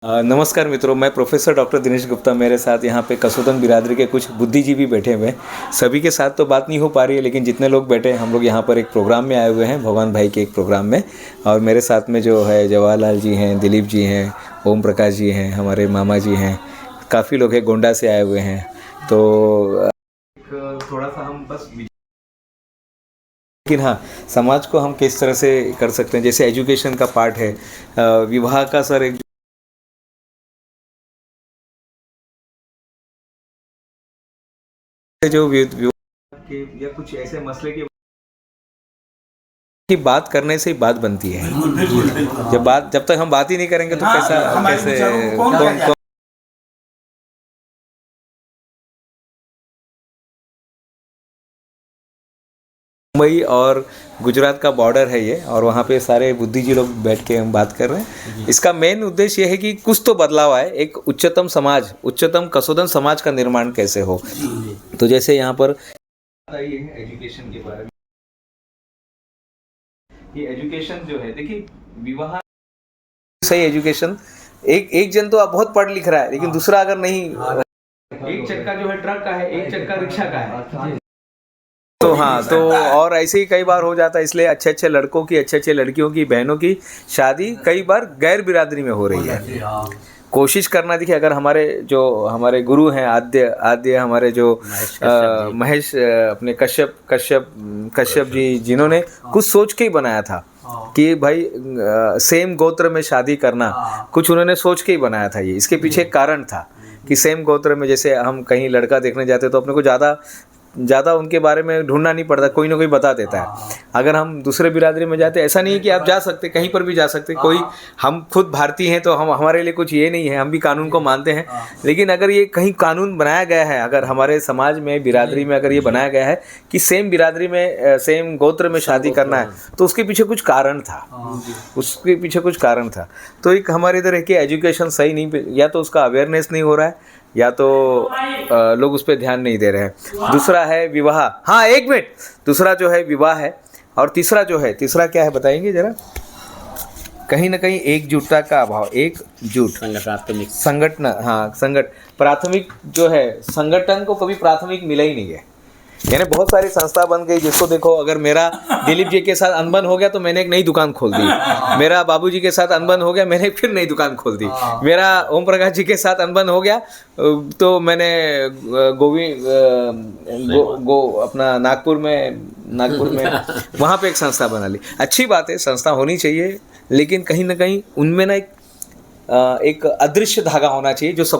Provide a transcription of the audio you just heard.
नमस्कार मित्रों, मैं प्रोफेसर डॉक्टर दिनेश गुप्ता। मेरे साथ यहाँ पे कसोदन बिरादरी के कुछ बुद्धिजीवी बैठे हुए हैं। सभी के साथ तो बात नहीं हो पा रही है, लेकिन जितने लोग बैठे हैं, हम लोग यहाँ पर एक प्रोग्राम में आए हुए हैं, भगवान भाई के एक प्रोग्राम में। और मेरे साथ में जो है जवाहरलाल जी हैं, दिलीप जी हैं, ओम प्रकाश जी हैं, हमारे मामा जी हैं, काफ़ी लोग हैं, गोंडा से आए हुए हैं। तो थोड़ा सा हम बस, लेकिन हाँ, समाज को हम किस तरह से कर सकते हैं, जैसे एजुकेशन का पार्ट है, विवाह का सर एक जो विवाह के या कुछ ऐसे मसले की बात करने से ही बात बनती है। जब तक हम बात ही नहीं करेंगे तो कैसे कौन मुंबई और गुजरात का बॉर्डर है ये, और वहाँ पे सारे बुद्धिजीवी लोग बैठ के हम बात कर रहे हैं। इसका मेन उद्देश्य ये है कि कुछ तो बदलाव आए, एक उच्चतम समाज, उच्चतम कसोदन समाज का निर्माण कैसे हो। तो जैसे यहाँ पर एजुकेशन के बारे में, ये एजुकेशन जो है, देखिए विवाह सही एजुकेशन, एक जन तो आप बहुत पढ़ लिख रहा है, लेकिन दूसरा अगर नहीं, एक चक्का जो है ट्रक का है, एक चक्का रिक्शा का है, तो हाँ, तो और ऐसे ही कई बार हो जाता है। इसलिए अच्छे अच्छे लड़कों की, अच्छे अच्छे लड़कियों की, बहनों की शादी कई बार गैर बिरादरी में हो रही है। कोशिश करना, देखिए अगर हमारे गुरु हैं, आद्य हमारे जो महेश अपने कश्यप जी, जिन्होंने कुछ सोच के ही बनाया था कि भाई सेम गोत्र में शादी करना, कुछ उन्होंने सोच के ही बनाया था। ये इसके पीछे एक कारण था कि सेम गोत्र में, जैसे हम कहीं लड़का देखने जाते तो अपने को ज़्यादा उनके बारे में ढूंढना नहीं पड़ता, कोई ना कोई बता देता है। अगर हम दूसरे बिरादरी में जाते, ऐसा नहीं है कि आप जा सकते, कहीं पर भी जा सकते, कोई, हम खुद भारतीय हैं तो हमारे लिए कुछ ये नहीं है, हम भी कानून को मानते हैं। लेकिन अगर ये कहीं कानून बनाया गया है, अगर हमारे समाज में, बिरादरी में अगर ये बनाया गया है कि सेम बिरादरी में, सेम गोत्र में शादी करना है, तो उसके पीछे कुछ कारण था। तो एक हमारे इधर है कि एजुकेशन सही नहीं, या तो उसका अवेयरनेस नहीं हो रहा है, या तो लोग उस पर ध्यान नहीं दे रहे हैं। दूसरा है विवाह, हाँ एक मिनट, दूसरा जो है विवाह है, और तीसरा क्या है बताएंगे जरा। कहीं ना कहीं एकजुटता का अभाव, प्राथमिक जो है, संगठन को कभी प्राथमिक मिला ही नहीं है। यानी बहुत सारी संस्था बन गई, जिसको देखो, अगर मेरा दिलीप जी के साथ अनबन हो गया तो मैंने एक नई दुकान खोल दी, मेरा बाबू जी के साथ अनबन हो गया, मैंने फिर नई दुकान खोल दी, मेरा ओम प्रकाश जी के साथ अनबन हो गया तो मैंने अपना नागपुर में वहाँ पे एक संस्था बना ली। अच्छी बात है, संस्था होनी चाहिए, लेकिन कहीं ना कहीं उनमें ना एक अदृश्य धागा होना चाहिए जो सब